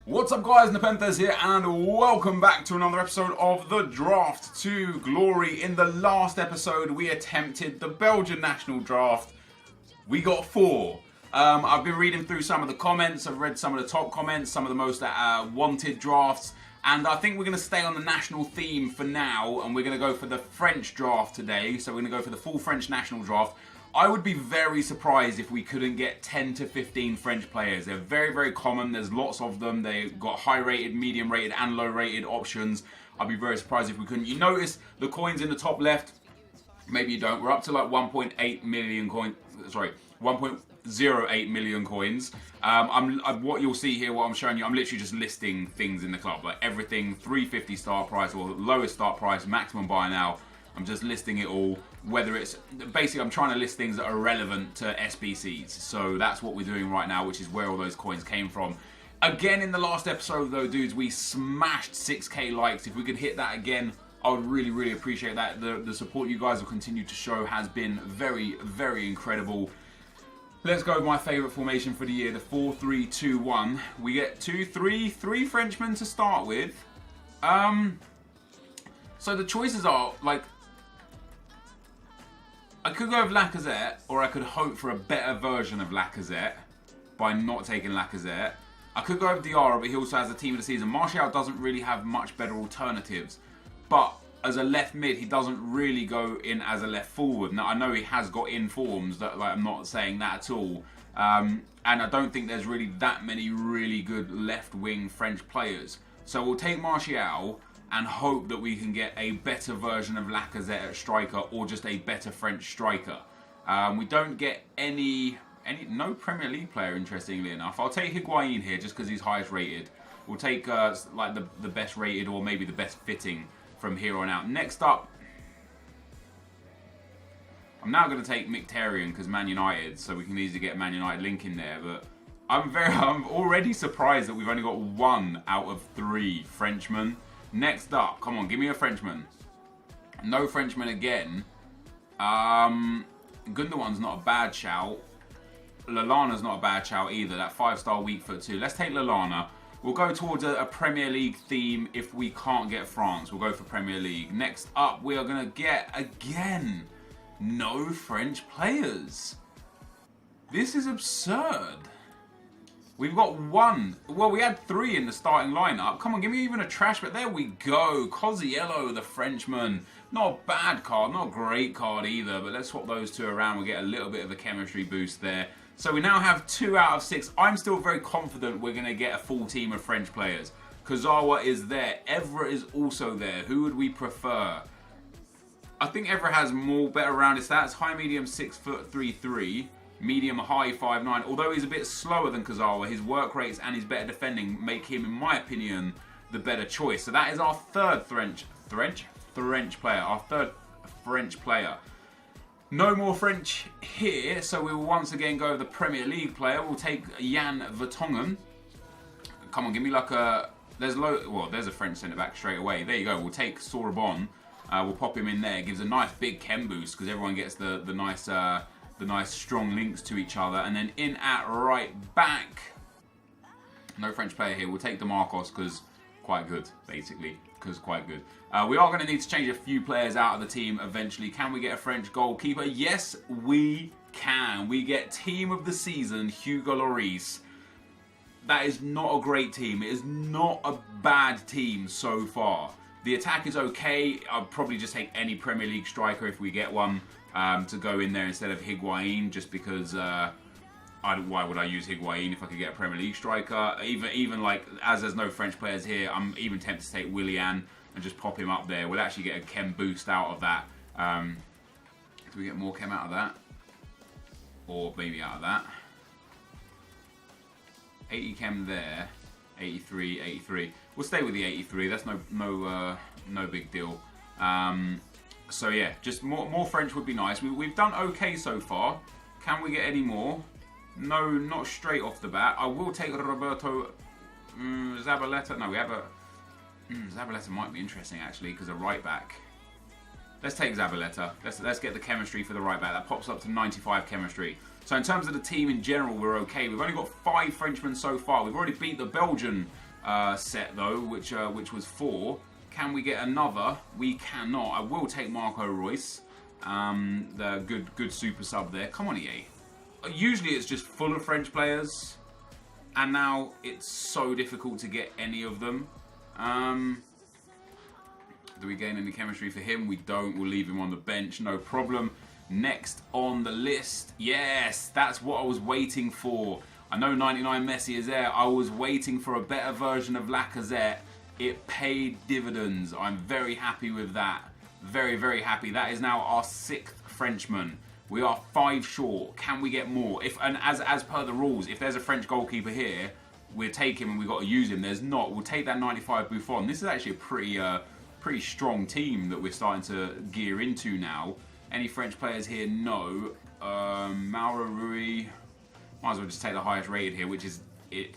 What's up guys, NepentheZ here and welcome back to another episode of The Draft to Glory. In the last episode we attempted the Belgian national draft. We got 4. I've been reading through some of the comments, I've read some of the top comments, some of the most wanted drafts, and I think we're going to stay on the national theme for now, and we're going to go for the French draft today. So we're going to go for the full French national draft. I would be very surprised if we couldn't get 10 to 15 French players. They're very, very common. There's lots of them. They've got high rated, medium rated and low rated options. I'd be very surprised if we couldn't. You notice the coins in the top left. Maybe you don't. We're up to like 1.8 million coins. Sorry, 1.08 million coins. What you'll see here, what I'm showing you, I'm literally just listing things in the club. Like everything, 350 start price or lowest start price, maximum buy now. I'm just listing it all, whether it's, basically I'm trying to list things that are relevant to SBCs. So that's what we're doing right now, which is where all those coins came from. Again, in the last episode though, dudes, we smashed 6k likes. If we could hit that again, I would really, really appreciate that. The support you guys have continued to show has been very, very incredible. Let's go with my favourite formation for the year, the 4-3-2-1. We get 3 Frenchmen to start with. So the choices are, like, I could go with Lacazette, or I could hope for a better version of Lacazette by not taking Lacazette. I could go with Diarra, but he also has a team of the season. Martial doesn't really have much better alternatives. But as a left mid, he doesn't really go in as a left forward. Now, I know he has got in forms, that, like, I'm not saying that at all. And I don't think there's really that many really good left wing French players. So we'll take Martial and hope that we can get a better version of Lacazette at striker, or just a better French striker. We don't get no Premier League player, interestingly enough. I'll take Higuain here just because he's highest rated. We'll take like the best rated, or maybe the best fitting from here on out. Next up, I'm now going to take Mkhitaryan because Man United, so we can easily get Man United link in there. But I'm already surprised that we've only got 1 out of 3 Frenchmen. Next up, come on, give me a Frenchman. No Frenchman again. Gundogan's not a bad shout. Lallana's not a bad shout either. That 5-star weak foot too. Let's take Lallana. We'll go towards a Premier League theme if we can't get France. We'll go for Premier League. Next up, we are going to get, again, no French players. This is absurd. We've got 1. Well, we had 3 in the starting lineup. Come on, give me even a trash, but there we go. Cosiello, the Frenchman. Not a bad card, not a great card either, but let's swap those 2 around. We'll get a little bit of a chemistry boost there. So we now have 2 out of 6. I'm still very confident we're going to get a full team of French players. Kurzawa is there. Evra is also there. Who would we prefer? I think Evra has better rounded stats. High, medium, 6 foot, 3'3". Medium, high, 5'9". Although he's a bit slower than Kurzawa, his work rates and his better defending make him, in my opinion, the better choice. So that is our third French player. Our third French player. No more French here, so we will once again go with the Premier League player. We'll take Jan Vertonghen. Come on, give me like a... There's a French centre-back straight away. There you go. We'll take Sorbonne. We'll pop him in there. Gives a nice big chem boost because everyone gets the nice strong links to each other. And then in at right back, no French player here. We'll take DeMarcos because quite good, basically. Because quite good. We are going to need to change a few players out of the team eventually. Can we get a French goalkeeper? Yes, we can. We get team of the season, Hugo Lloris. That is not a great team. It is not a bad team so far. The attack is okay. I'll probably just take any Premier League striker if we get one. To go in there instead of Higuain, just because why would I use Higuain if I could get a Premier League striker? Even like, as there's no French players here, I'm even tempted to take Willian and just pop him up there. We'll actually get a chem boost out of that. Do we get more chem out of that? Or maybe out of that? 80 chem there, 83, 83. We'll stay with the 83. That's no big deal. So yeah, just more French would be nice. We've done okay so far. Can we get any more? No, not straight off the bat. I will take Roberto Zabaleta. No, we have a... Zabaleta might be interesting actually because a right back. Let's take Zabaleta. Let's get the chemistry for the right back. That pops up to 95 chemistry. So in terms of the team in general, we're okay. We've only got 5 Frenchmen so far. We've already beat the Belgian set though, which was 4. Can we get another? We cannot. I will take Marco Reus. The good super sub there. Come on, EA. Usually it's just full of French players, and now it's so difficult to get any of them. Do we gain any chemistry for him? We don't. We'll leave him on the bench, no problem. Next on the list, yes, that's what I was waiting for. I know 99 Messi is there. I was waiting for a better version of Lacazette. It paid dividends. I'm very happy with that. Very, very happy. That is now our 6th Frenchman. We are 5 short. Can we get more? And as per the rules, if there's a French goalkeeper here, we'll take him and we've got to use him. There's not. We'll take that 95 Buffon. This is actually a pretty strong team that we're starting to gear into now. Any French players here? No. Mauro Rui. Might as well just take the highest rated here, which is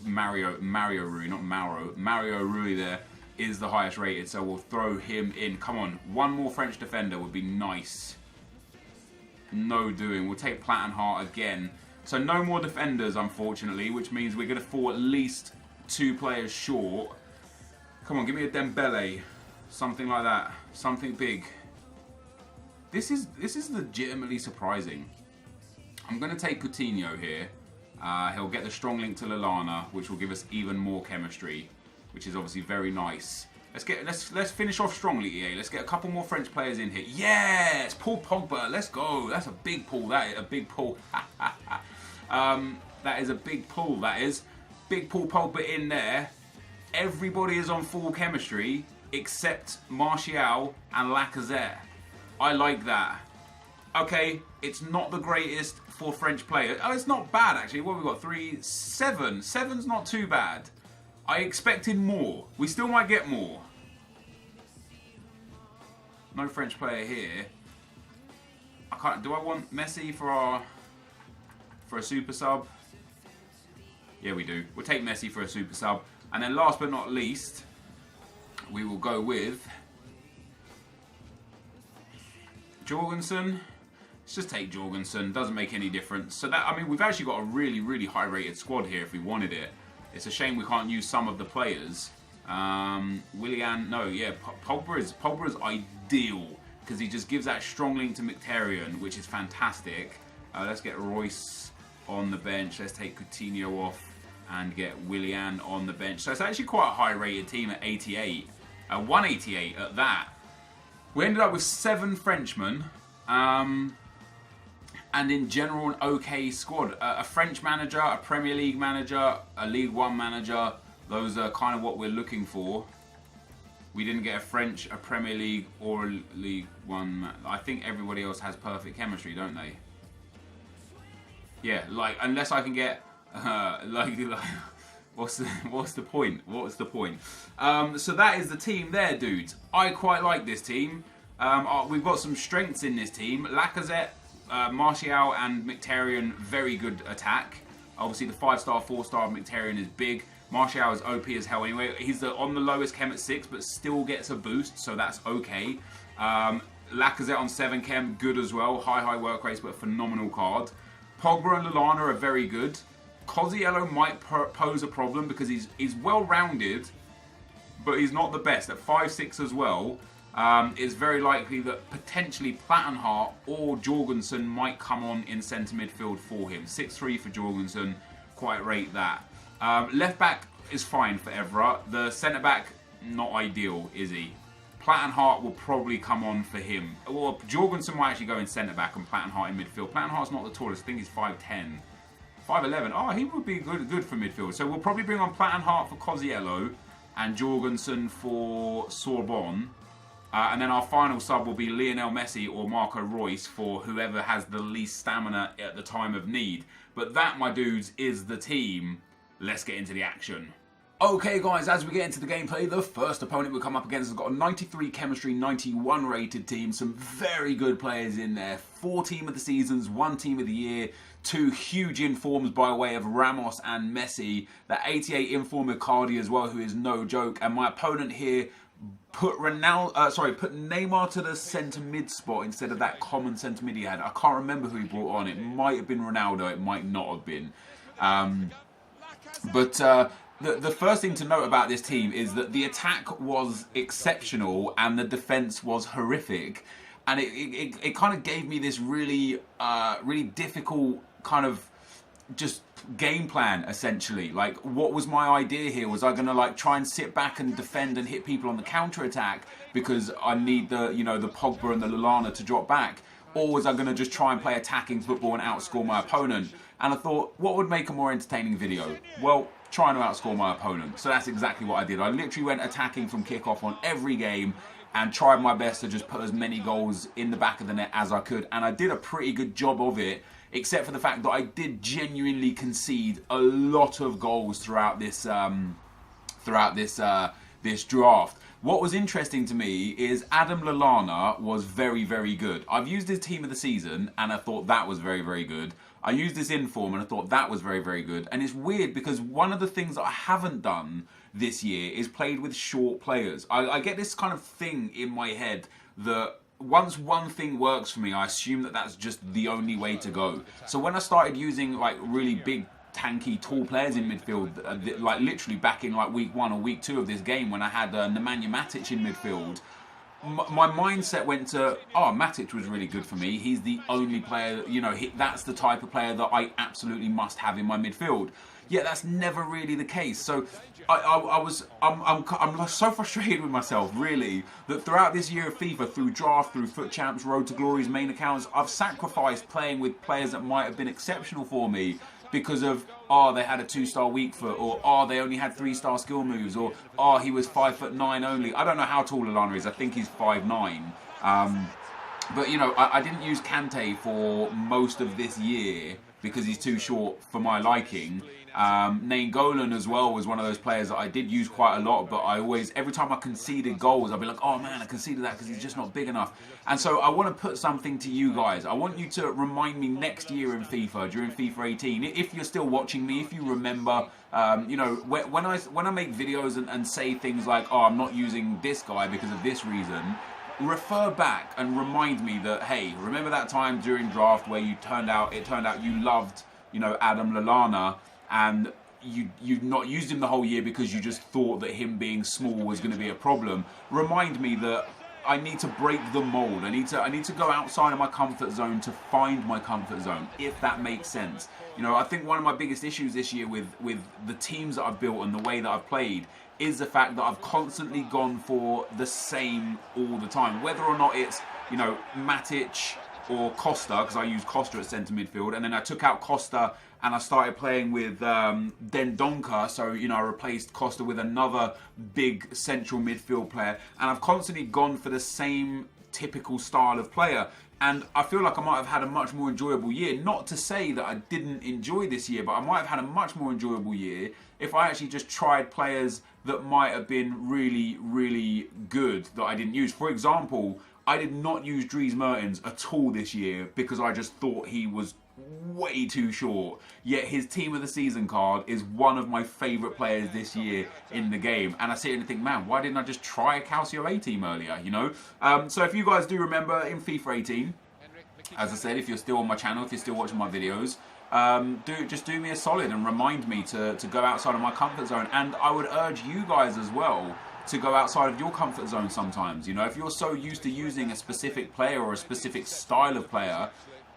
Mario Rui, not Mauro. Mario Rui there is the highest rated, so we'll throw him in. Come on, one more French defender would be nice. No doing. We'll take Plattenhart again. So no more defenders, unfortunately, which means we're going to fall at least 2 players short. Come on, give me a Dembele. Something like that. Something big. This is legitimately surprising. I'm going to take Coutinho here. He'll get the strong link to Lallana, which will give us even more chemistry, which is obviously very nice. Let's finish off strongly, EA. Let's get a couple more French players in here. Yes, Paul Pogba. Let's go. That's a big pull. That is a big pull. That is a big pull. That is big pull. Pogba in there. Everybody is on full chemistry except Martial and Lacazette. I like that. Okay, it's not the greatest for French players. Oh, it's not bad actually. What have we got? 3, 7. 7's not too bad. I expected more. We still might get more. No French player here. I can't. Do I want Messi for a super sub? Yeah, we do. We'll take Messi for a super sub. And then last but not least, we will go with Jorgensen. Let's just take Jorgensen. Doesn't make any difference. So that, I mean, we've actually got a really, really high rated squad here if we wanted it. It's a shame we can't use some of the players. Willian, no, yeah, Pogba is ideal because he just gives that strong link to Mkhitaryan, which is fantastic. Let's get Royce on the bench. Let's take Coutinho off and get Willian on the bench. So it's actually quite a high rated team at 88. 188 at that. We ended up with 7 Frenchmen. And in general, an okay squad. A French manager, a Premier League manager, a League One manager. Those are kind of what we're looking for. We didn't get a French, a Premier League, or a League One. I think everybody else has perfect chemistry, don't they? Yeah, like, unless I can get, what's the point? What's the point? So that is the team there, dudes. I quite like this team. We've got some strengths in this team. Lacazette, Martial and Mkhitaryan, very good attack. Obviously the 5-star, 4-star Mkhitaryan is big. Martial is OP as hell anyway. He's on the lowest chem at 6, but still gets a boost, so that's okay. Lacazette on 7 chem, good as well. High work rates, but a phenomenal card. Pogba and Lallana are very good. Cosiello might pose a problem because he's well-rounded, but he's not the best. At 5'6" as well, it's very likely that potentially Plattenhart or Jorgensen might come on in centre midfield for him. 6'3" for Jorgensen, quite rate that. Left back is fine for Evra. The centre back, not ideal, is he? Plattenhart will probably come on for him. Well, Jorgensen might actually go in centre back and Plattenhart in midfield. Plattenhart's not the tallest. I think he's 5'10". 5'11". Oh, he would be good for midfield. So we'll probably bring on Plattenhart for Cosiello and Jorgensen for Sorbonne. And then our final sub will be Lionel Messi or Marco Reus for whoever has the least stamina at the time of need. But that, my dudes, is the team. Let's get into the action. Okay guys, as we get into the gameplay, the first opponent we come up against has got a 93 chemistry, 91 rated team. Some very good players in there. 4 team of the seasons, 1 team of the year. 2 huge informs by way of Ramos and Messi. The 88 inform Icardi as well, who is no joke. And my opponent here put Neymar to the centre mid spot instead of that common centre mid he had. I can't remember who he brought on. It might have been Ronaldo. It might not have been. But The first thing to note about this team is that the attack was exceptional and the defense was horrific, and it kind of gave me this really really difficult kind of just game plan, essentially. Like, what was my idea here? Was I gonna like try and sit back and defend and hit people on the counter attack because I need the, you know, the Pogba and the Lallana to drop back, or was I gonna just try and play attacking football and outscore my opponent? And I thought, what would make a more entertaining video? Well, trying to outscore my opponent. So that's exactly what I did. I literally went attacking from kickoff on every game and tried my best to just put as many goals in the back of the net as I could, and I did a pretty good job of it, except for the fact that I did genuinely concede a lot of goals throughout this this draft. What was interesting to me is Adam Lallana was very, very good. I've used his team of the season and I thought that was very, very good. I used his inform and I thought that was very, very good. And it's weird because one of the things that I haven't done this year is played with short players. I get this kind of thing in my head that once one thing works for me, I assume that that's just the only way to go. So when I started using like really big, tanky, tall players in midfield, like literally back in like week 1 or week 2 of this game when I had Nemanja Matic in midfield, my mindset went to, oh, Matic was really good for me. He's the only player, you know, that's the type of player that I absolutely must have in my midfield. Yeah, that's never really the case. So I'm so frustrated with myself, really, that throughout this year of FIFA, through draft, through Foot Champs, Road to Glory's main accounts, I've sacrificed playing with players that might have been exceptional for me because of, oh, they had a 2-star weak foot, or oh, they only had 3-star skill moves, or oh, he was 5'9" only. I don't know how tall Lallana is. I think he's 5'9". But you know, I didn't use Kante for most of this year because he's too short for my liking. Nainggolan as well was one of those players that I did use quite a lot, but I always, every time I conceded goals, I'd be like, oh man, I conceded that because he's just not big enough. And so I want to put something to you guys. I want you to remind me next year in FIFA, during FIFA 18, if you're still watching me, if you remember, you know, when I make videos and say things like, oh, I'm not using this guy because of this reason, refer back and remind me that, hey, remember that time during draft where it turned out you loved, you know, Adam Lallana, and you've not used him the whole year because you just thought that him being small was going to be a problem. Remind me that I need to break the mold. I need to go outside of my comfort zone to find my comfort zone, if that makes sense. You know, I think one of my biggest issues this year with the teams that I've built and the way that I've played is the fact that I've constantly gone for the same all the time, whether or not it's, you know, Matic or Costa, because I used Costa at centre midfield, and then I took out Costa and I started playing with Dendoncker, so, you know, I replaced Costa with another big central midfield player, and I've constantly gone for the same typical style of player. And I feel like I might have had a much more enjoyable year. Not to say that I didn't enjoy this year, but I might have had a much more enjoyable year if I actually just tried players that might have been really, really good that I didn't use. For example, I did not use Dries Mertens at all this year because I just thought he was way too short. Yet his team of the season card is one of my favourite players this year in the game. And I sit and think, man, why didn't I just try a Calcio A team earlier, you know? So if you guys do remember in FIFA 18, as I said, if you're still on my channel, if you're still watching my videos, just do me a solid and remind me to go outside of my comfort zone. And I would urge you guys as well to go outside of your comfort zone sometimes. You know, if you're so used to using a specific player or a specific style of player,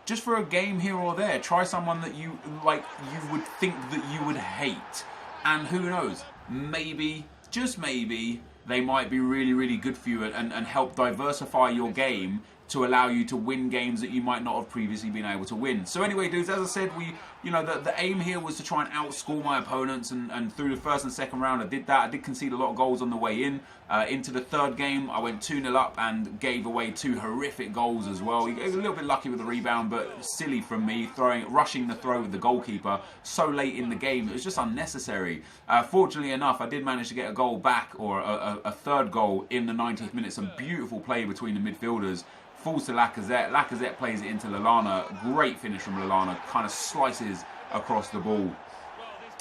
just for a game here or there, try someone that you like, you would think that you would hate. And who knows, maybe, just maybe, they might be really, really good for you and help diversify your game to allow you to win games that you might not have previously been able to win. So anyway, dudes, as I said, the aim here was to try and outscore my opponents, and through the first and second round I did that. I did concede a lot of goals on the way in. Into the third game, I went 2-0 up and gave away 2 horrific goals as well. A little bit lucky with the rebound, but silly from me, rushing the throw with the goalkeeper so late in the game. It was just unnecessary. Fortunately enough, I did manage to get a goal back, or a third goal in the 90th minute. Some beautiful play between the midfielders. Falls to Lacazette. Lacazette plays it into Lallana. Great finish from Lallana. Kind of slices across the ball.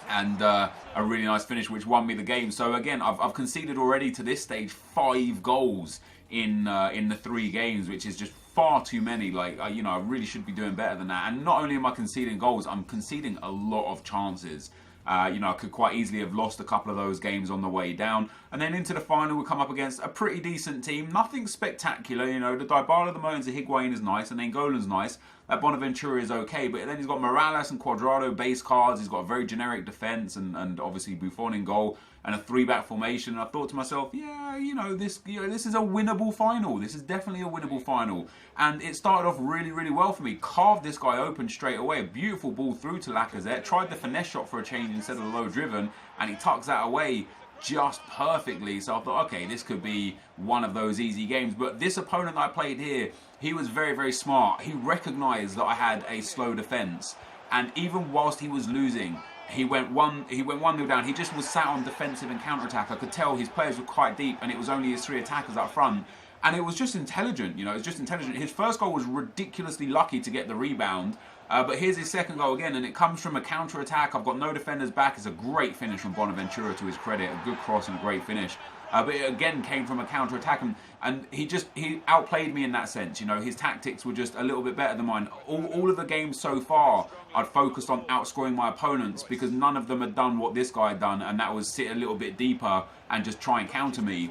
And a really nice finish which won me the game. So again, I've conceded already to this stage 5 goals in the 3 games, which is just far too many. Like, I really should be doing better than that. And not only am I conceding goals, I'm conceding a lot of chances. You know, I could quite easily have lost a couple of those games on the way down. And then into the final, we come up against a pretty decent team. Nothing spectacular, you know. The Dybala, the Moans, the Higuain is nice, and then Golan's nice. That Bonaventura is okay, but then he's got Morales and Cuadrado base cards. He's got a very generic defense, and obviously Buffon in goal, and a 3-back formation. And I thought to myself, yeah, this is a winnable final. This is definitely a winnable final. And it started off really, really well for me. Carved this guy open straight away. A beautiful ball through to Lacazette. Tried the finesse shot for a change instead of the low driven, and he tucks that away just perfectly. So I thought, okay, this could be one of those easy games. But this opponent that I played here, he was very, very smart. He recognised that I had a slow defence, and even whilst he was losing, he went 1-0 down. He just was sat on defensive and counter-attack. I could tell his players were quite deep, and it was only his 3 attackers up front. And it was just intelligent, you know, it was just intelligent. His first goal was ridiculously lucky to get the rebound. But here's his second goal again, and it comes from a counter-attack. I've got no defenders back. It's a great finish from Bonaventura, to his credit. A good cross and a great finish. But it again came from a counter-attack, and he outplayed me in that sense. You know, his tactics were just a little bit better than mine. All of the games so far, I'd focused on outscoring my opponents, because none of them had done what this guy had done, and that was sit a little bit deeper and just try and counter me.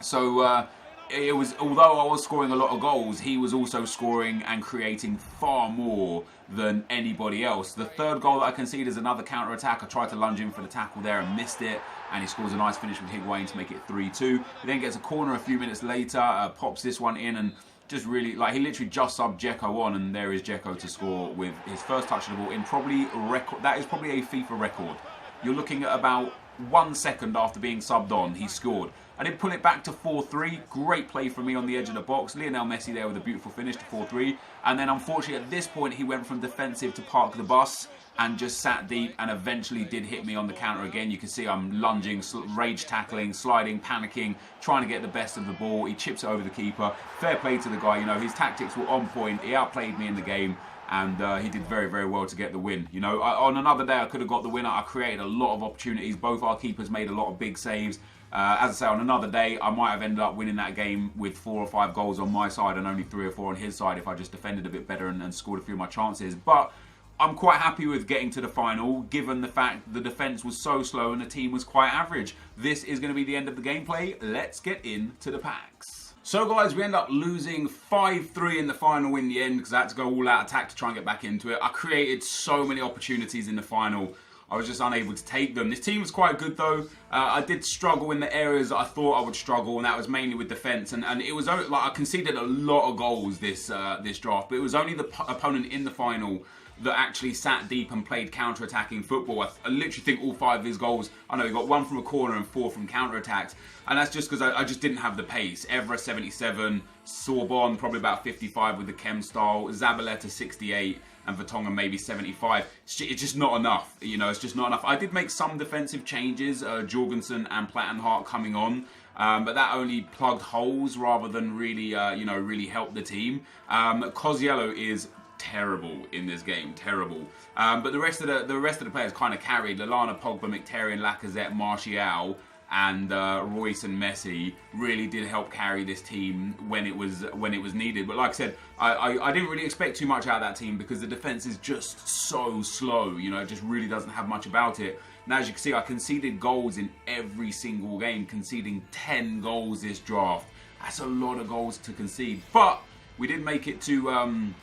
So it was, although I was scoring a lot of goals, he was also scoring and creating far more than anybody else. The third goal that I conceded is another counter-attack. I tried to lunge in for the tackle there and missed it, and he scores a nice finish with Higuain to make it 3-2. He then gets a corner a few minutes later, pops this one in, and just really, like, he literally just subbed Dzeko on, and there is Dzeko to score with his first touch of the ball in probably a record. That is probably a FIFA record. You're looking at about 1 second after being subbed on, he scored. I did pull it back to 4-3. Great play from me on the edge of the box. Lionel Messi there with a beautiful finish to 4-3. And then unfortunately at this point he went from defensive to park the bus and just sat deep, and eventually did hit me on the counter again. You can see I'm lunging, rage tackling, sliding, panicking, trying to get the best of the ball. He chips it over the keeper. Fair play to the guy. You know, his tactics were on point. He outplayed me in the game, and he did very, very well to get the win. You know, on another day I could have got the winner. I created a lot of opportunities. Both our keepers made a lot of big saves. As I say, on another day, I might have ended up winning that game with 4 or 5 goals on my side and only 3 or 4 on his side if I just defended a bit better and scored a few of my chances. But I'm quite happy with getting to the final, given the fact the defence was so slow and the team was quite average. This is going to be the end of the gameplay. Let's get into the packs. So guys, we end up losing 5-3 in the final in the end, because I had to go all out attack to try and get back into it. I created so many opportunities in the final. I was just unable to take them. This team was quite good though. I did struggle in the areas that I thought I would struggle, and that was mainly with defence. And it was like I conceded a lot of goals this draft, but it was only the opponent in the final that actually sat deep and played counter-attacking football. I literally think all 5 of his goals, I know he got 1 from a corner and 4 from counter-attacks, and that's just because I just didn't have the pace. Evra 77, Sorbonne probably about 55 with the chem style, Zabaleta 68, and Vertonghen maybe 75. It's just not enough, you know, it's just not enough. I did make some defensive changes, Jorgensen and Plattenhardt coming on, but that only plugged holes rather than really, really helped the team. Cosiello is terrible in this game, terrible. But the rest of the players kind of carried. Lallana, Pogba, Mkhitaryan, Lacazette, Martial, and Royce and Messi really did help carry this team when it was needed. But like I said, I didn't really expect too much out of that team because the defense is just so slow. You know, it just really doesn't have much about it. And as you can see, I conceded goals in every single game, conceding 10 goals this draft. That's a lot of goals to concede. But we did make it to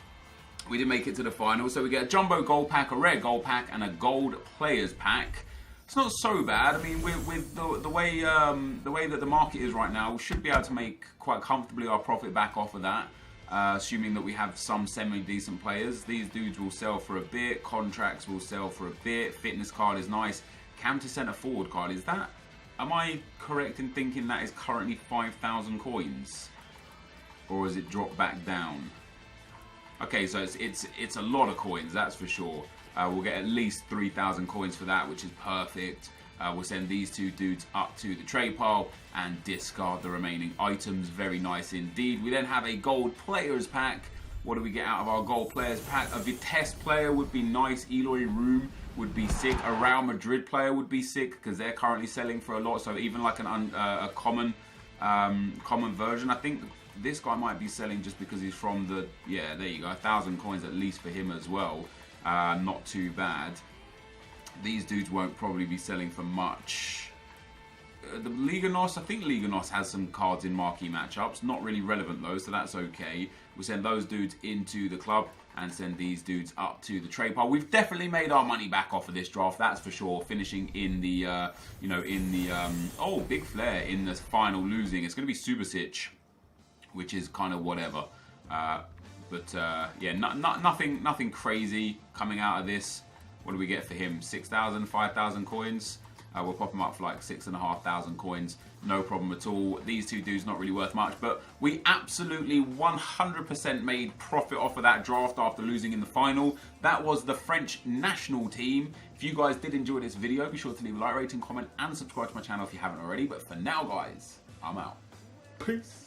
the final. So we get a jumbo gold pack, a rare gold pack, and a gold players pack. It's not so bad. I mean, with the way that the market is right now, we should be able to make quite comfortably our profit back off of that, assuming that we have some semi-decent players. These dudes will sell for a bit. Contracts will sell for a bit. Fitness card is nice. Counter centre forward card, is that? Am I correct in thinking that is currently 5,000 coins, or has it dropped back down? Okay, so it's a lot of coins, that's for sure. We'll get at least 3,000 coins for that, which is perfect. We'll send these 2 dudes up to the trade pile and discard the remaining items. Very nice indeed. We then have a gold players pack. What do we get out of our gold players pack? A Vitesse player would be nice. Eloy Room would be sick. A Real Madrid player would be sick because they're currently selling for a lot. So even like a common version, I think this guy might be selling just because he's from the, yeah, there you go, 1,000 coins at least for him as well. Not too bad. These dudes won't probably be selling for much. The Liga NOS, I think Liga NOS has some cards in marquee matchups. Not really relevant though, so that's okay. We'll send those dudes into the club and send these dudes up to the trade pile. We've definitely made our money back off of this draft, that's for sure. Finishing in the, oh, big flare in the final losing. It's going to be Subasic, which is kind of whatever. Yeah, nothing crazy coming out of this. What do we get for him? 6,000, 5,000 coins. We'll pop him up for like 6,500 coins. No problem at all. These two dudes not really worth much, but we absolutely 100% made profit off of that draft after losing in the final. That was the French national team. If you guys did enjoy this video, be sure to leave a like, rating, comment, and subscribe to my channel if you haven't already. But for now, guys, I'm out. Peace.